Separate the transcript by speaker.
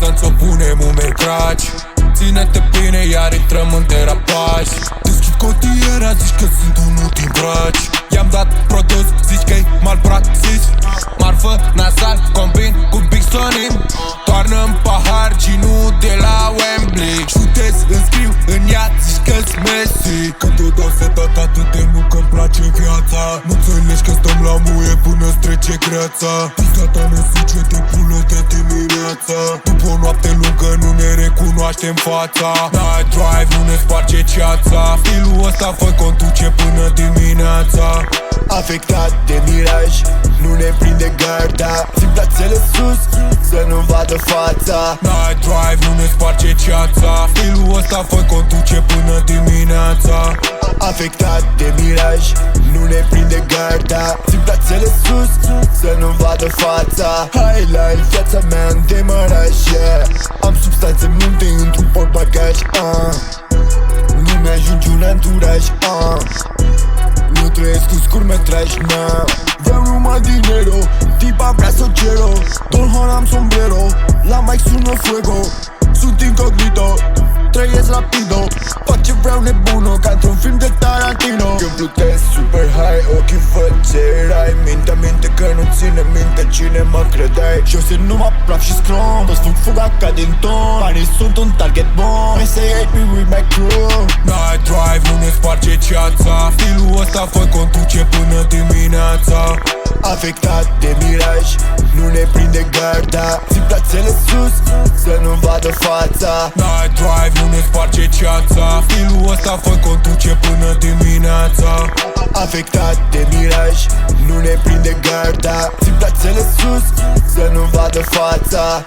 Speaker 1: să-ți o punem umeri craci. Ține-te bine, iar intrăm în derapaj. Deschid cotiera, zici că sunt unul din braci. I-am dat produs, zici că-i malpraxis. Marfă nasal, combin cu Big Sonim. Toarnă-n pahar ginul de la Wembley. Șutez, înscriu în ea, zici că-s Messi. Când o dau setat atât de mult că-mi place viața. Nu înțelegi că stăm la muie până-ți trece greața. Pista ta ne suce de pulă de dimineața. După o noapte lungă nu ne recunoaștem fața. Night drive nu ne sparge ceața. Stilul ăsta fă conduce până dimineața.
Speaker 2: Afectat de miraj, nu ne prinde garda. Țin brațele sus, să nu vadă fața.
Speaker 1: Night drive nu ne sparge ceața. Stilul ăsta fă conduce până dimineața.
Speaker 2: Afectat de miraj, nu ne prinde garda. Țin brațele sus, să nu vadă fața. Highlight, viața mea în demaraj, yeah. Am substanțe multe într-un portbagaj, nu mi-ajunge un anturaj, nu trăiesc cu scurtmetraj, nah. Vreau numai dinero, tipa vrea să cero. Don Juan am sombrero, la mic sună fuego. Sunt incognito, trăiesc rapido. Fac ce vreau nebuno, ca într-un film de Tarantino. Când plutesc super high, ochii văd ce erai. Minte că nu ține minte cine mă credeai. Jose nu mă praf și scrum, toți fug fuga ca din ton. Banii sunt un target bomb, I say hate me with my crew.
Speaker 1: Night drive nu ne sparge ceața. Stilul ăsta fă conduce până dimineața.
Speaker 2: Afectat de miraj, nu ne prinde garda. Țin brațele sus, să nu vadă fața.
Speaker 1: Night drive nu ne sparge ceața. Stilul ăsta fă conduce până dimineața.
Speaker 2: Afectat de miraj, nu ne prinde garda. Țin brațele sus, să nu vadă fața.